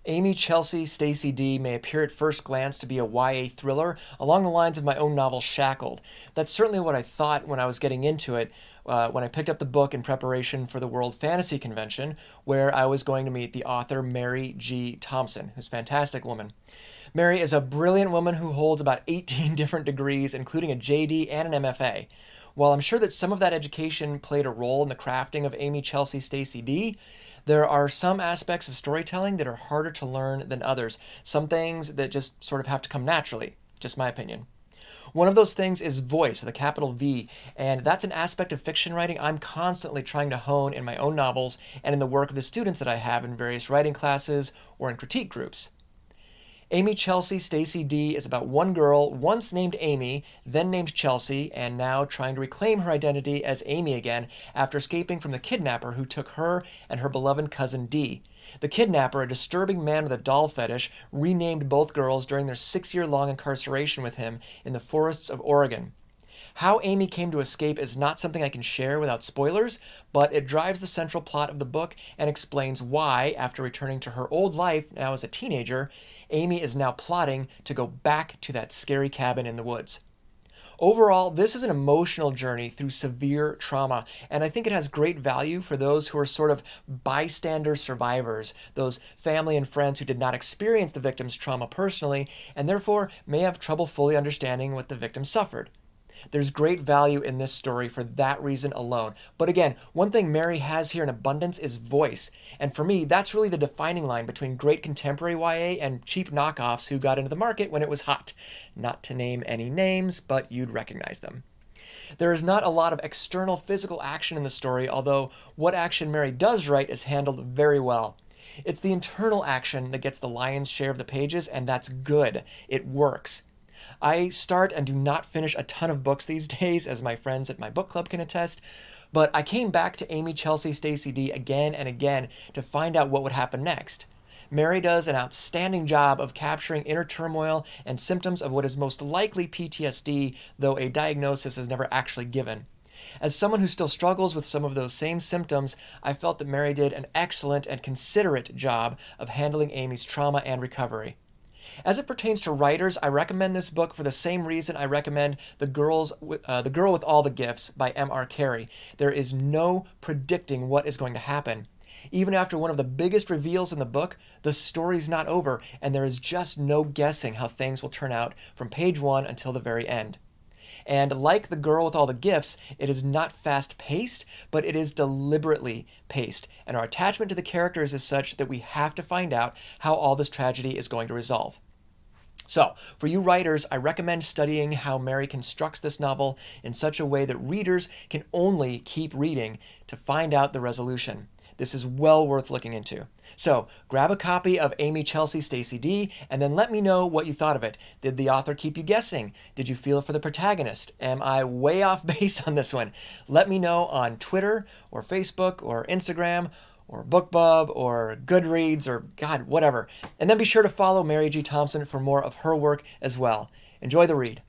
AMY CHELSEA STACIE DEE may appear at first glance to be a YA thriller along the lines of my own novel Shackled. That's certainly what I thought when I was getting into it, when I picked up the book in preparation for the World Fantasy Convention, where I was going to meet the author Mary G. Thompson, who's a fantastic woman. Mary is a brilliant woman who holds about 18 different degrees, including a JD and an MFA. While I'm sure that some of that education played a role in the crafting of AMY CHELSEA STACIE DEE, there are some aspects of storytelling that are harder to learn than others. Some things that just sort of have to come naturally. Just my opinion. One of those things is voice with a capital V, and that's an aspect of fiction writing I'm constantly trying to hone in my own novels and in the work of the students that I have in various writing classes or in critique groups. AMY CHELSEA STACIE DEE is about one girl once named Amy, then named Chelsea, and now trying to reclaim her identity as Amy again after escaping from the kidnapper who took her and her beloved cousin Dee. The kidnapper, a disturbing man with a doll fetish, renamed both girls during their 6-year-long incarceration with him in the forests of Oregon. How Amy came to escape is not something I can share without spoilers, but it drives the central plot of the book and explains why, after returning to her old life now as a teenager, Amy is now plotting to go back to that scary cabin in the woods. Overall, this is an emotional journey through severe trauma, and I think it has great value for those who are sort of bystander survivors, those family and friends who did not experience the victim's trauma personally, and therefore may have trouble fully understanding what the victim suffered. There's great value in this story for that reason alone. But again, one thing Mary has here in abundance is voice. And for me, that's really the defining line between great contemporary YA and cheap knockoffs who got into the market when it was hot. Not to name any names, but you'd recognize them. There is not a lot of external physical action in the story, although what action Mary does write is handled very well. It's the internal action that gets the lion's share of the pages, and that's good. It works. I start and do not finish a ton of books these days, as my friends at my book club can attest, but I came back to AMY CHELSEA STACIE DEE again and again to find out what would happen next. Mary does an outstanding job of capturing inner turmoil and symptoms of what is most likely PTSD, though a diagnosis is never actually given. As someone who still struggles with some of those same symptoms, I felt that Mary did an excellent and considerate job of handling Amy's trauma and recovery. As it pertains to writers, I recommend this book for the same reason I recommend The Girl with All the Gifts by M.R. Carey. There is no predicting what is going to happen. Even after one of the biggest reveals in the book, the story's not over, and there is just no guessing how things will turn out from page 1 until the very end. And like The Girl with All the Gifts, it is not fast-paced, but it is deliberately paced, and our attachment to the characters is such that we have to find out how all this tragedy is going to resolve. So, for you writers, I recommend studying how Mary constructs this novel in such a way that readers can only keep reading to find out the resolution. This is well worth looking into. So, grab a copy of AMY CHELSEA STACIE DEE, and then let me know what you thought of it. Did the author keep you guessing? Did you feel it for the protagonist? Am I way off base on this one? Let me know on Twitter, or Facebook, or Instagram, or BookBub, or Goodreads, or God, whatever. And then be sure to follow Mary G. Thompson for more of her work as well. Enjoy the read.